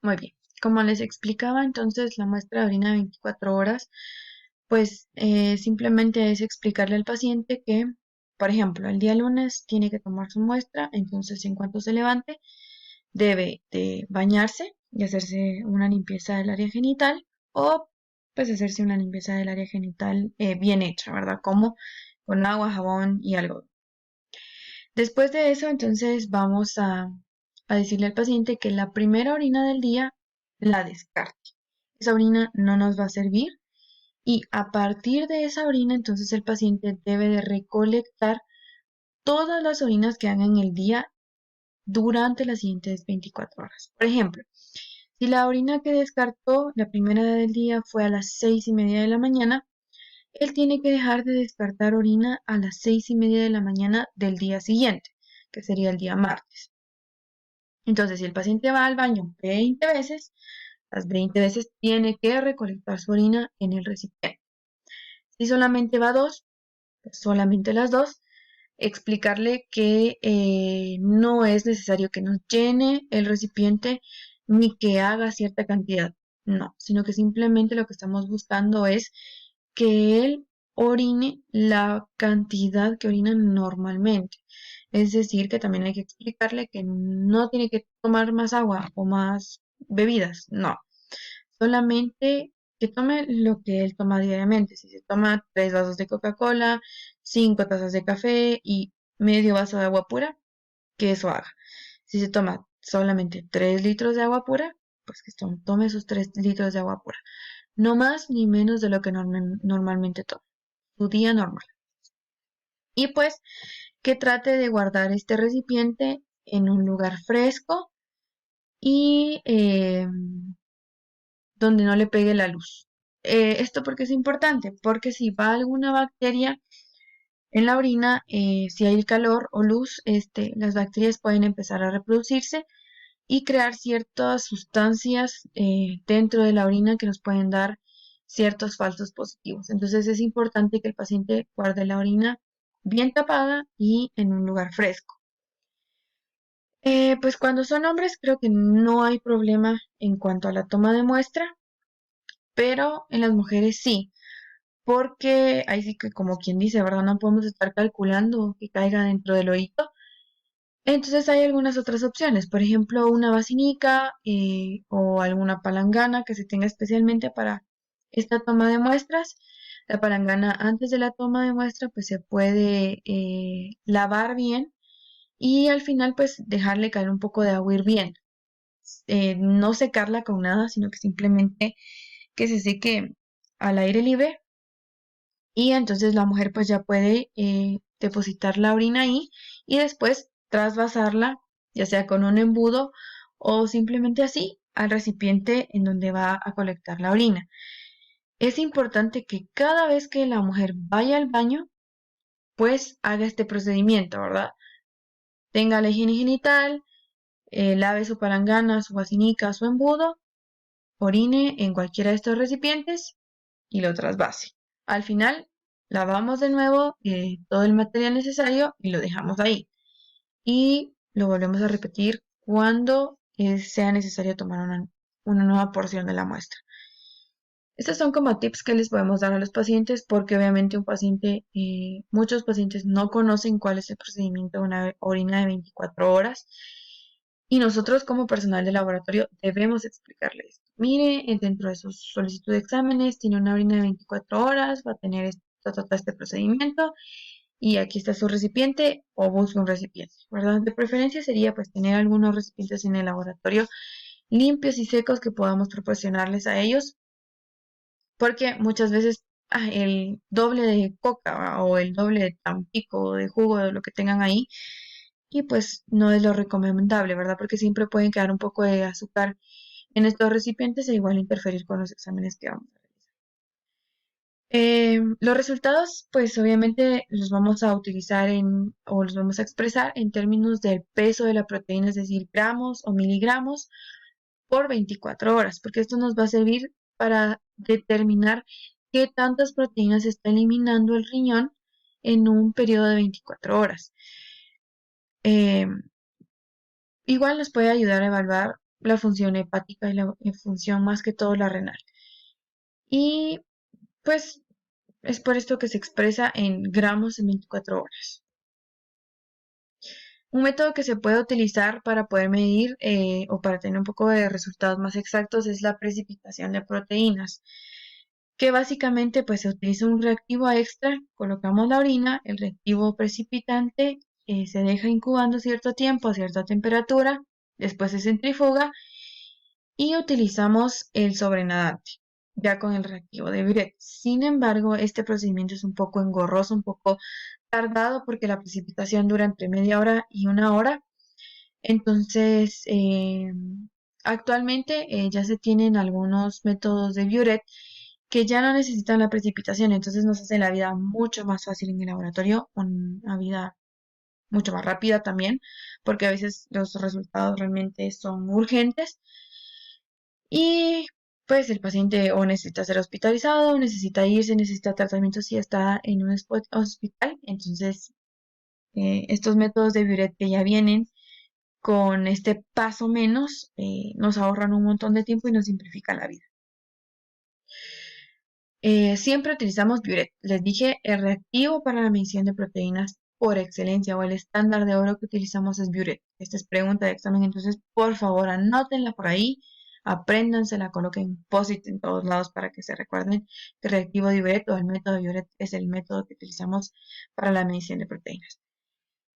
Muy bien. Como les explicaba, entonces la muestra de orina de 24 horas, pues simplemente es explicarle al paciente que, por ejemplo, el día lunes tiene que tomar su muestra, entonces en cuanto se levante, debe de bañarse y hacerse una limpieza del área genital o pues hacerse una limpieza del área genital bien hecha, ¿verdad? Como con agua, jabón y algo. Después de eso, entonces vamos a decirle al paciente que la primera orina del día la descarte. Esa orina no nos va a servir y a partir de esa orina, entonces el paciente debe de recolectar todas las orinas que haga en el día durante las siguientes 24 horas. Por ejemplo, si la orina que descartó la primera del día fue a las 6:30 de la mañana, él tiene que dejar de descartar orina a las 6:30 de la mañana del día siguiente, que sería el día martes. Entonces, si el paciente va al baño 20 veces, las 20 veces tiene que recolectar su orina en el recipiente. Si solamente va dos, pues solamente las dos. Explicarle que no es necesario que nos llene el recipiente ni que haga cierta cantidad. No, sino que simplemente lo que estamos buscando es que él orine la cantidad que orina normalmente. Es decir, que también hay que explicarle que no tiene que tomar más agua o más bebidas, no. Solamente que tome lo que él toma diariamente. Si se toma 3 vasos de Coca-Cola, 5 tazas de café y medio vaso de agua pura, que eso haga. Si se toma solamente 3 litros de agua pura, pues que tome esos 3 litros de agua pura. No más ni menos de lo que normalmente toma. Su día normal. Y pues que trate de guardar este recipiente en un lugar fresco y donde no le pegue la luz. Esto porque es importante, porque si va alguna bacteria en la orina, si hay calor o luz, las bacterias pueden empezar a reproducirse y crear ciertas sustancias dentro de la orina que nos pueden dar ciertos falsos positivos. Entonces es importante que el paciente guarde la orina bien tapada y en un lugar fresco. Pues cuando son hombres creo que no hay problema en cuanto a la toma de muestra, pero en las mujeres sí, porque ahí sí que como quien dice, ¿verdad? No podemos estar calculando que caiga dentro del oído. Entonces hay algunas otras opciones, por ejemplo, una vacinica o alguna palangana que se tenga especialmente para esta toma de muestras. La palangana antes de la toma de muestra pues se puede lavar bien y al final pues dejarle caer un poco de agua hirviendo. No secarla con nada, sino que simplemente que se seque al aire libre y entonces la mujer pues ya puede depositar la orina ahí y después trasvasarla, ya sea con un embudo o simplemente así al recipiente en donde va a colectar la orina. Es importante que cada vez que la mujer vaya al baño, pues haga este procedimiento, ¿verdad? Tenga la higiene genital, lave su palangana, su vacinica, su embudo, orine en cualquiera de estos recipientes y lo trasvase. Al final, lavamos de nuevo todo el material necesario y lo dejamos ahí. Y lo volvemos a repetir cuando sea necesario tomar una nueva porción de la muestra. Estos son como tips que les podemos dar a los pacientes porque obviamente muchos pacientes no conocen cuál es el procedimiento de una orina de 24 horas y nosotros como personal de laboratorio debemos explicarles esto. Mire, dentro de su solicitud de exámenes tiene una orina de 24 horas, va a tener este procedimiento y aquí está su recipiente o busque un recipiente, ¿verdad? De preferencia sería pues tener algunos recipientes en el laboratorio limpios y secos que podamos proporcionarles a ellos porque muchas veces el doble de coca o el doble de tampico o de jugo de lo que tengan ahí y pues no es lo recomendable, ¿verdad? Porque siempre pueden quedar un poco de azúcar en estos recipientes e igual interferir con los exámenes que vamos a realizar. Los resultados, pues obviamente los vamos a utilizar o los vamos a expresar en términos del peso de la proteína, es decir, gramos o miligramos por 24 horas, porque esto nos va a servir para determinar qué tantas proteínas está eliminando el riñón en un periodo de 24 horas. Eh, Igual nos puede ayudar a evaluar la función hepática y la función más que todo la renal. Y pues es por esto que se expresa en gramos en 24 horas. Un método que se puede utilizar para poder medir o para tener un poco de resultados más exactos es la precipitación de proteínas, que básicamente pues se utiliza un reactivo extra, colocamos la orina, el reactivo precipitante se deja incubando cierto tiempo a cierta temperatura, después se centrifuga y utilizamos el sobrenadante, ya con el reactivo de Biret. Sin embargo, este procedimiento es un poco engorroso, un poco tardado porque la precipitación dura entre media hora y una hora. Entonces, actualmente ya se tienen algunos métodos de Biuret que ya no necesitan la precipitación, entonces nos hace la vida mucho más fácil en el laboratorio, una vida mucho más rápida también, porque a veces los resultados realmente son urgentes y pues el paciente o necesita ser hospitalizado, necesita irse, necesita tratamiento si está en un hospital, entonces estos métodos de Biuret que ya vienen con este paso menos, nos ahorran un montón de tiempo y nos simplifican la vida. Siempre utilizamos Biuret. Les dije, el reactivo para la medición de proteínas por excelencia o el estándar de oro que utilizamos es Biuret. Esta es pregunta de examen, entonces por favor anótenla por ahí, apréndansela, coloquen post-it en todos lados para que se recuerden que el reactivo de Biuret o el método de Biuret es el método que utilizamos para la medición de proteínas.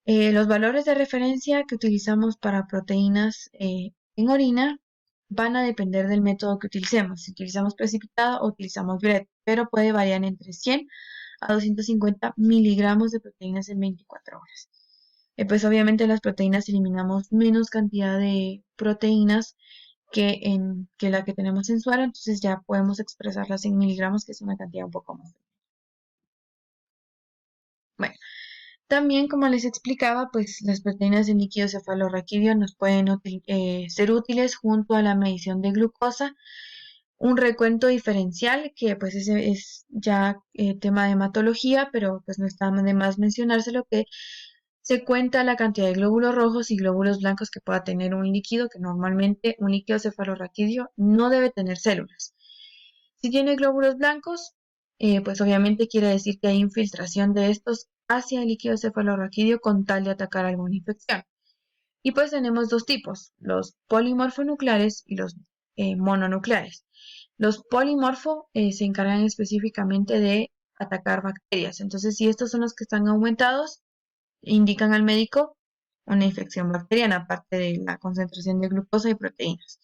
Los valores de referencia que utilizamos para proteínas en orina van a depender del método que utilicemos. Si utilizamos precipitado o utilizamos Biuret, pero puede variar entre 100 a 250 miligramos de proteínas en 24 horas. Pues obviamente en las proteínas eliminamos menos cantidad de proteínas que la que tenemos en suero, entonces ya podemos expresarlas en miligramos, que es una cantidad un poco más. Bueno, también, como les explicaba, pues las proteínas de líquido cefalorraquídeo nos pueden ser útiles junto a la medición de glucosa, un recuento diferencial, que pues ese es ya tema de hematología, pero pues no está de más mencionárselo, que se cuenta la cantidad de glóbulos rojos y glóbulos blancos que pueda tener un líquido, que normalmente un líquido cefalorraquídeo no debe tener células. Si tiene glóbulos blancos, pues obviamente quiere decir que hay infiltración de estos hacia el líquido cefalorraquídeo con tal de atacar alguna infección. Y pues tenemos dos tipos, los polimorfonucleares y los mononucleares. Los polimorfo se encargan específicamente de atacar bacterias. Entonces, si estos son los que están aumentados, indican al médico una infección bacteriana, aparte de la concentración de glucosa y proteínas.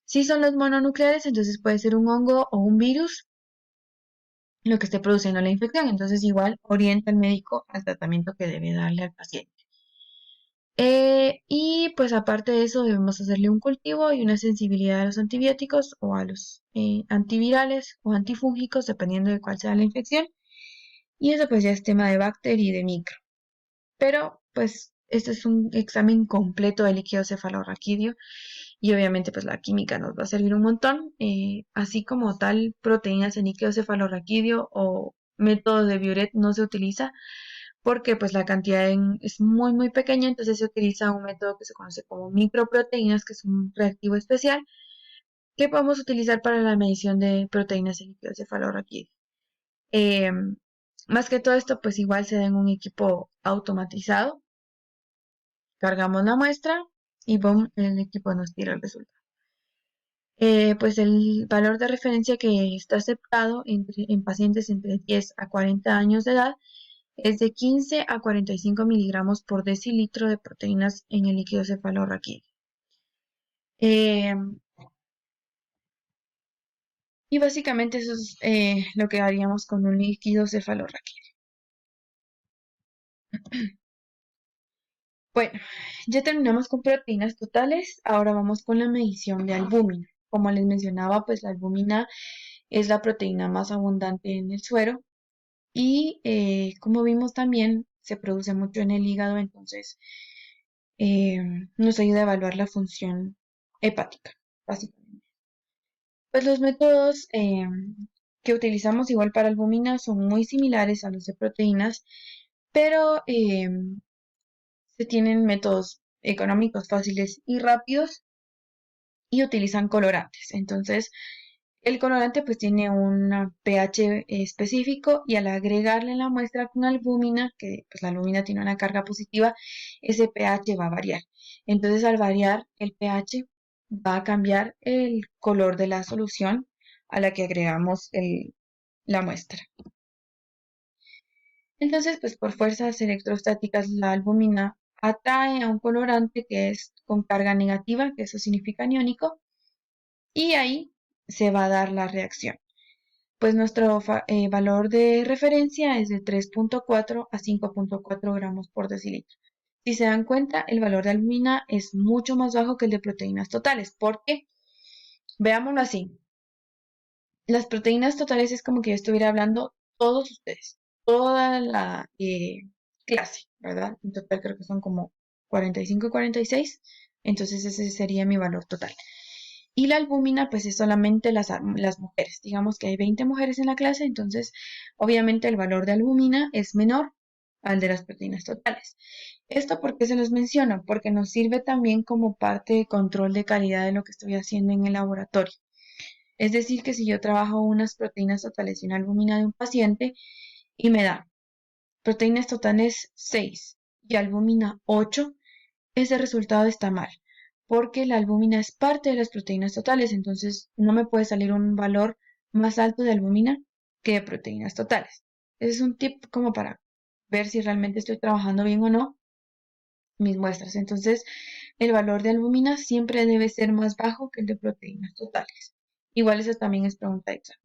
Si son los mononucleares, entonces puede ser un hongo o un virus lo que esté produciendo la infección. Entonces, igual orienta al médico al tratamiento que debe darle al paciente. Y pues aparte de eso, debemos hacerle un cultivo y una sensibilidad a los antibióticos o a los antivirales o antifúngicos, dependiendo de cuál sea la infección. Y eso pues ya es tema de bacteria y de micro. Pero pues este es un examen completo de líquido cefalorraquídeo y obviamente pues la química nos va a servir un montón, así como tal proteínas en líquido cefalorraquídeo o métodos de Biuret no se utiliza porque pues la cantidad es muy pequeña, entonces se utiliza un método que se conoce como microproteínas, que es un reactivo especial que podemos utilizar para la medición de proteínas en líquido cefalorraquídeo. Eh, Más que todo esto pues igual se da en un equipo automatizado, cargamos la muestra y boom, el equipo nos tira el resultado. Pues el valor de referencia que está aceptado en pacientes entre 10 a 40 años de edad es de 15 a 45 miligramos por decilitro de proteínas en el líquido cefalorraquídeo. Eh, y básicamente eso es lo que haríamos con un líquido cefalorraquídeo. Bueno, ya terminamos con proteínas totales, ahora vamos con la medición de albúmina. Como les mencionaba, pues la albúmina es la proteína más abundante en el suero y como vimos también se produce mucho en el hígado, entonces eh, nos ayuda a evaluar la función hepática, básicamente. Pues los métodos que utilizamos igual para albúmina son muy similares a los de proteínas, pero se tienen métodos económicos fáciles y rápidos y utilizan colorantes. Entonces, el colorante pues tiene un pH específico y al agregarle en la muestra con albúmina, que pues la albúmina tiene una carga positiva, ese pH va a variar. Entonces, al variar el pH va a cambiar el color de la solución a la que agregamos la muestra. Entonces, pues por fuerzas electrostáticas, la albúmina atrae a un colorante que es con carga negativa, que eso significa aniónico, y ahí se va a dar la reacción. Pues nuestro valor de referencia es de 3.4 a 5.4 gramos por decilitro. Si se dan cuenta, el valor de albúmina es mucho más bajo que el de proteínas totales, porque, veámoslo así, las proteínas totales es como que yo estuviera hablando todos ustedes, toda la clase, ¿verdad? En total creo que son como 45 y 46, entonces ese sería mi valor total. Y la albúmina, pues es solamente las mujeres. Digamos que hay 20 mujeres en la clase, entonces obviamente el valor de albúmina es menor al de las proteínas totales. ¿Esto por qué se los menciono? Porque nos sirve también como parte de control de calidad de lo que estoy haciendo en el laboratorio. Es decir, que si yo trabajo unas proteínas totales y una albúmina de un paciente y me da proteínas totales 6 y albúmina 8, ese resultado está mal, porque la albúmina es parte de las proteínas totales, entonces no me puede salir un valor más alto de albúmina que de proteínas totales. Ese es un tip como para ver si realmente estoy trabajando bien o no mis muestras. Entonces, el valor de albúmina siempre debe ser más bajo que el de proteínas totales. Igual eso también es pregunta extra.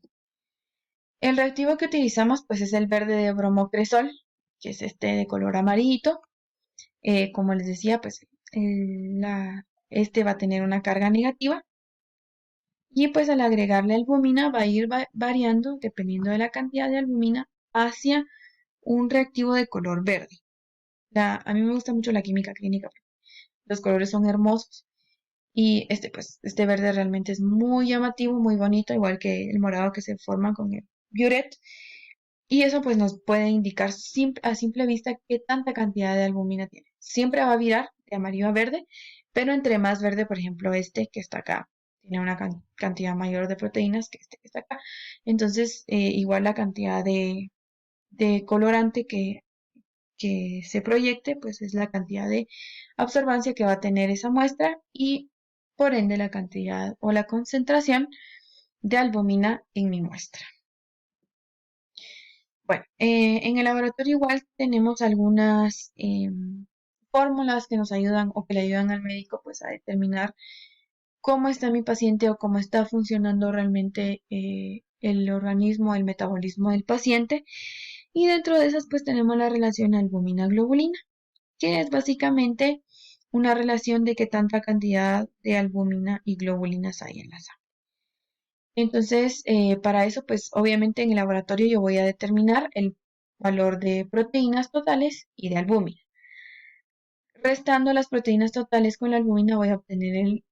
El reactivo que utilizamos pues es el verde de bromocresol, que es este de color amarillito. Como les decía, pues este va a tener una carga negativa y pues al agregarle albúmina va a ir variando dependiendo de la cantidad de albúmina hacia un reactivo de color verde. A mí me gusta mucho la química clínica, los colores son hermosos y este verde realmente es muy llamativo, muy bonito, igual que el morado que se forma con el Biuret. Y eso pues nos puede indicar a simple vista qué tanta cantidad de albúmina tiene. Siempre va a virar de amarillo a verde, pero entre más verde, por ejemplo, este que está acá, tiene una cantidad mayor de proteínas que este que está acá. Entonces, igual la cantidad de colorante que se proyecte, pues es la cantidad de absorbancia que va a tener esa muestra y por ende la cantidad o la concentración de albúmina en mi muestra. Bueno, en el laboratorio igual tenemos algunas fórmulas que nos ayudan o que le ayudan al médico pues a determinar cómo está mi paciente o cómo está funcionando realmente el organismo, el metabolismo del paciente. Y dentro de esas pues tenemos la relación albúmina-globulina, que es básicamente una relación de qué tanta cantidad de albúmina y globulinas hay en la sangre. Entonces, para eso, pues obviamente en el laboratorio yo voy a determinar el valor de proteínas totales y de albúmina. Restando las proteínas totales con la albúmina voy a obtener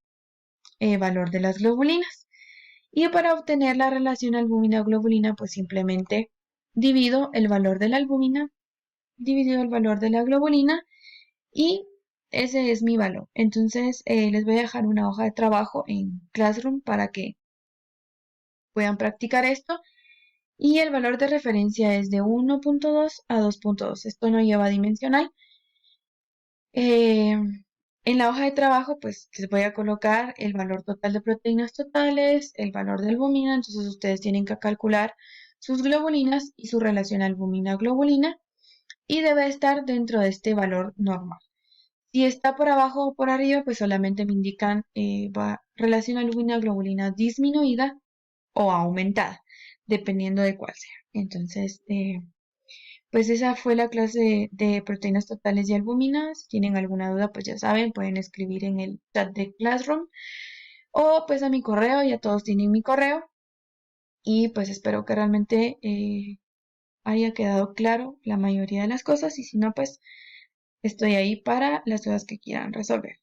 el valor de las globulinas. Y para obtener la relación albúmina-globulina, pues simplemente divido el valor de la albúmina, dividido el valor de la globulina y ese es mi valor. Entonces, les voy a dejar una hoja de trabajo en Classroom para que puedan practicar esto. Y el valor de referencia es de 1.2 a 2.2. Esto no lleva dimensional. Eh, en la hoja de trabajo, pues les voy a colocar el valor total de proteínas totales, el valor de albúmina. Entonces ustedes tienen que calcular sus globulinas y su relación albúmina-globulina y debe estar dentro de este valor normal. Si está por abajo o por arriba, pues solamente me indican relación albúmina-globulina disminuida o aumentada, dependiendo de cuál sea. Entonces, pues esa fue la clase de proteínas totales y albúminas. Si tienen alguna duda, pues ya saben, pueden escribir en el chat de Classroom o pues a mi correo, ya todos tienen mi correo. Y pues espero que realmente haya quedado claro la mayoría de las cosas y si no, pues estoy ahí para las dudas que quieran resolver.